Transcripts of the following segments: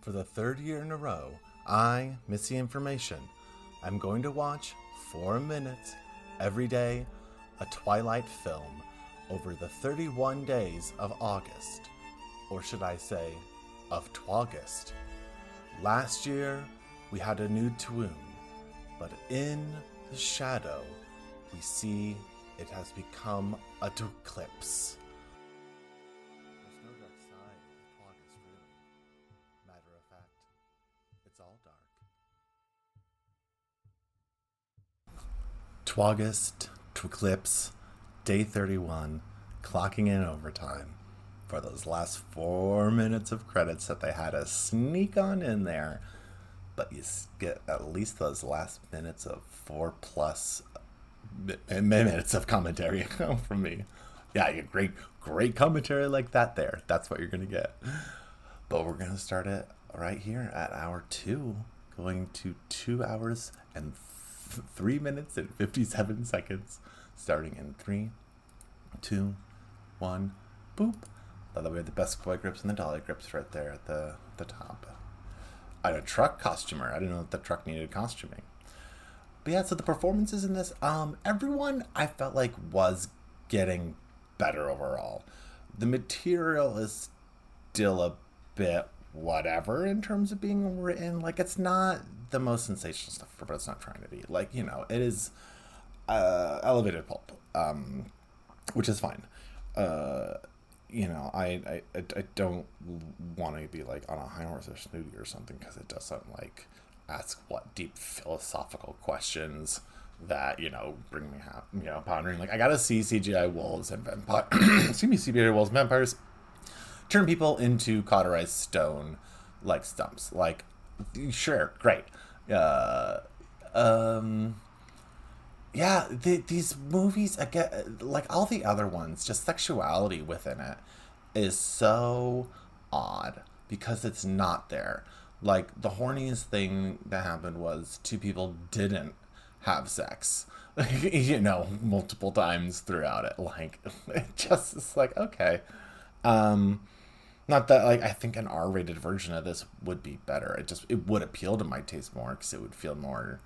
For the third year in a row, I, Missy Information, am going to watch 4 minutes every day a Twilight film over the 31 days of August, or should I say, of Twaugust. Last year, we had a new tune, but in the shadow, we see it has become a Twclipse. There's no dark side of Twaugust, really. Matter of fact, it's all dark. Twaugust, Twclipse, day 31, clocking in overtime for those last 4 minutes of credits that they had to sneak on in there. But you get at least those last minutes of 4+ minutes of commentary from me. Yeah, you get great commentary like that there. That's what you're going to get. But we're going to start it right here at hour 2, going to 2 hours and 3 minutes and 57 seconds, starting in 3, 2, 1, boop. By the way, the best boy grips and the dolly grips right there at the top. I had a truck costumer. I didn't know that the truck needed costuming. But yeah, so the performances in this, everyone I felt like was getting better overall. The material is still a bit whatever in terms of being written. Like, it's not the most sensational stuff, but it's not trying to be. Like, you know, it is elevated pulp, which is fine. You know, I don't want to be like on a high horse or snooty or something, because it doesn't like ask what deep philosophical questions that, you know, bring me pondering. Like, I gotta see CGI wolves and vampires. Excuse me, CGI wolves and vampires turn people into cauterized stone like stumps. Like, sure, great. Yeah, these movies, again, like all the other ones, just sexuality within it is so odd because it's not there. Like, the horniest thing that happened was 2 people didn't have sex, you know, multiple times throughout it. Like, it just is like, okay. Not that, like, I think an R-rated version of this would be better. It would appeal to my taste more because it would feel more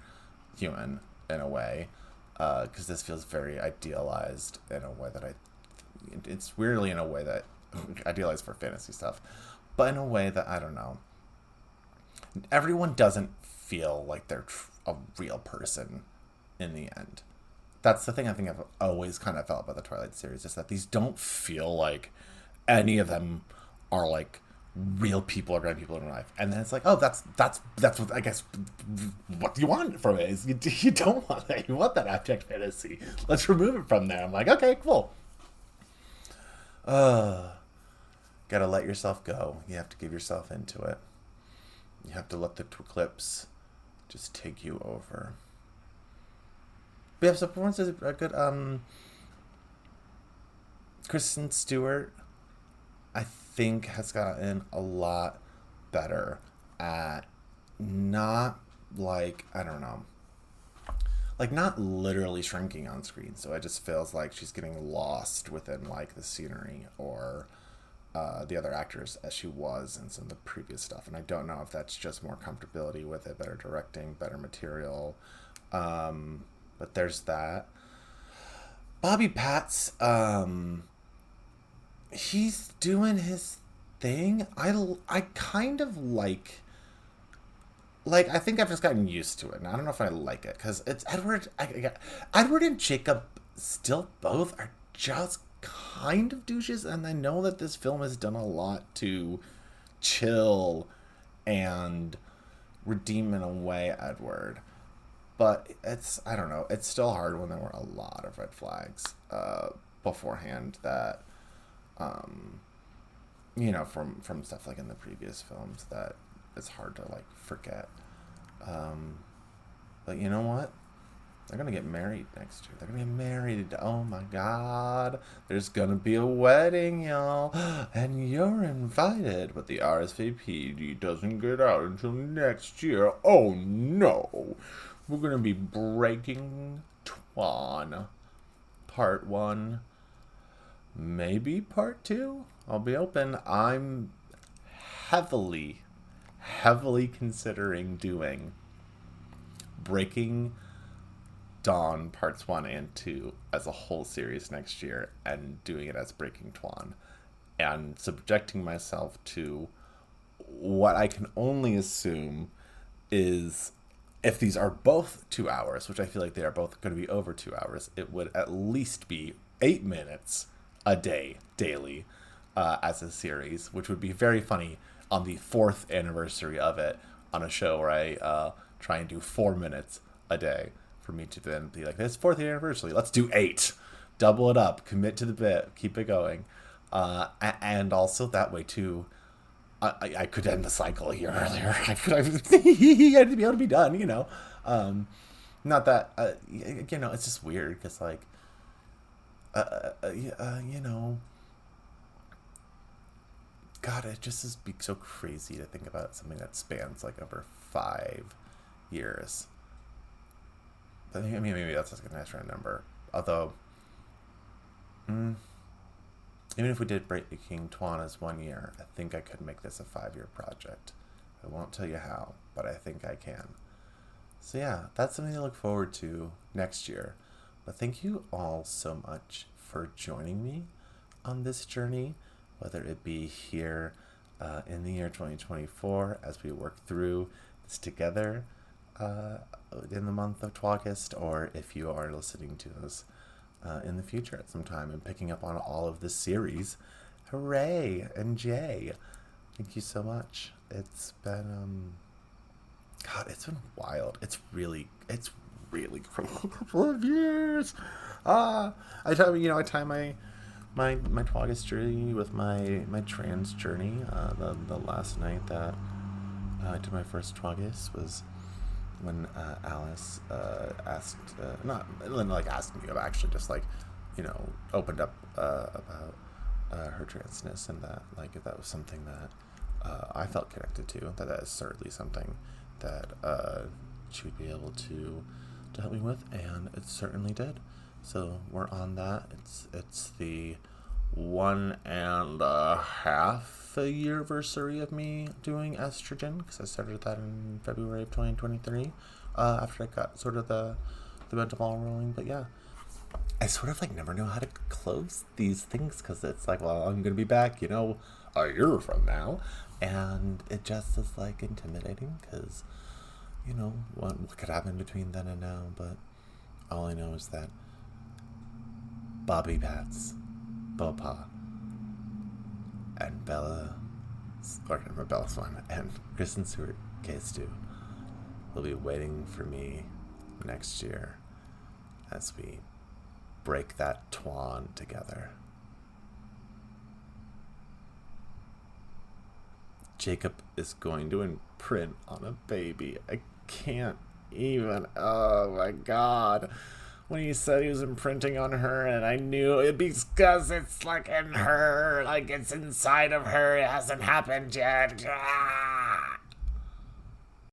human in a way. Because this feels very idealized in a way that it's weirdly in a way that idealized for fantasy stuff, but in a way that, I don't know, everyone doesn't feel like they're a real person in the end. That's the thing I think I've always kind of felt about the Twilight series, is that these don't feel like any of them are like real people or real people in real life. And then it's like, oh, that's what, I guess, what do you want from it? Is you don't want that. You want that abject fantasy. Let's remove it from there. I'm like, okay, cool. Gotta let yourself go. You have to give yourself into it. You have to let the Twclipse just take you over. We have some performances are good. Kristen Stewart, I think, has gotten a lot better at not, like, I don't know, like, not literally shrinking on screen. So it just feels like she's getting lost within, like, the scenery or the other actors as she was in some of the previous stuff. And I don't know if that's just more comfortability with it, better directing, better material. But there's that. Bobby Patz, he's doing his thing. I kind of like, I think I've just gotten used to it, and I don't know if I like it, because it's Edward. Edward and Jacob still both are just kind of douches, and I know that this film has done a lot to chill and redeem in a way Edward, but it's, I don't know, it's still hard when there were a lot of red flags beforehand that you know, from stuff like in the previous films, that it's hard to like forget. But you know what? They're gonna get married next year. They're gonna get married. Oh my God! There's gonna be a wedding, y'all, and you're invited. But the RSVP doesn't get out until next year. Oh no! We're gonna be breaking Twan. Part 1. Maybe part 2. I'll be open. I'm heavily heavily considering doing Breaking Dawn Parts 1 and 2 as a whole series next year and doing it as Breaking Twan, and subjecting myself to what I can only assume is, if these are both 2 hours, which I feel like they are both going to be over 2 hours, it would at least be 8 minutes a day, daily, as a series, which would be very funny on the 4th anniversary of it on a show where I try and do 4 minutes a day, for me to then be like, it's 4th anniversary, let's do 8. Double it up, commit to the bit, keep it going. And also that way too, I could end the cycle a year earlier. I'd be able to be done, you know. Not that, you know, it's just weird because, like, you know, God, it just is so crazy to think about something that spans like over 5 years. I mean, maybe that's a nice round number. Although, even if we did Breaking Twan as 1 year, I think I could make this a 5-year project. I won't tell you how, but I think I can. So yeah, that's something to look forward to next year. But thank you all so much for joining me on this journey, whether it be here in the year 2024 as we work through this together in the month of Twaugust, or if you are listening to this in the future at some time and picking up on all of this series. Hooray! And Jay, thank you so much. It's been God, it's been wild. It's really for a couple of years. I tie my Twaugust journey with my trans journey. The last night that I did my first Twaugust was when Alice asked, not like asked me, but actually just like, you know, opened up about her transness, and that, like, if that was something that I felt connected to, that is certainly something that she would be able to help me with, and it certainly did. So we're on that. It's the 1.5 year anniversary of me doing estrogen, because I started that in February of 2023, after I got sort of the mental ball rolling. But yeah, I sort of like never know how to close these things, because it's like, well, I'm gonna be back, you know, a year from now, and it just is like intimidating, because, you know, what could happen between then and now. But all I know is that Bobby Bats, Bopa, and Bella, or remember Bella's one, and Kristen Stewart K-Stu will be waiting for me next year as we break that Twan together. Jacob is going to imprint on a baby. I can't even. Oh my God. When he said he was imprinting on her, and I knew it because it's like in her, like it's inside of her. It hasn't happened yet. Ah!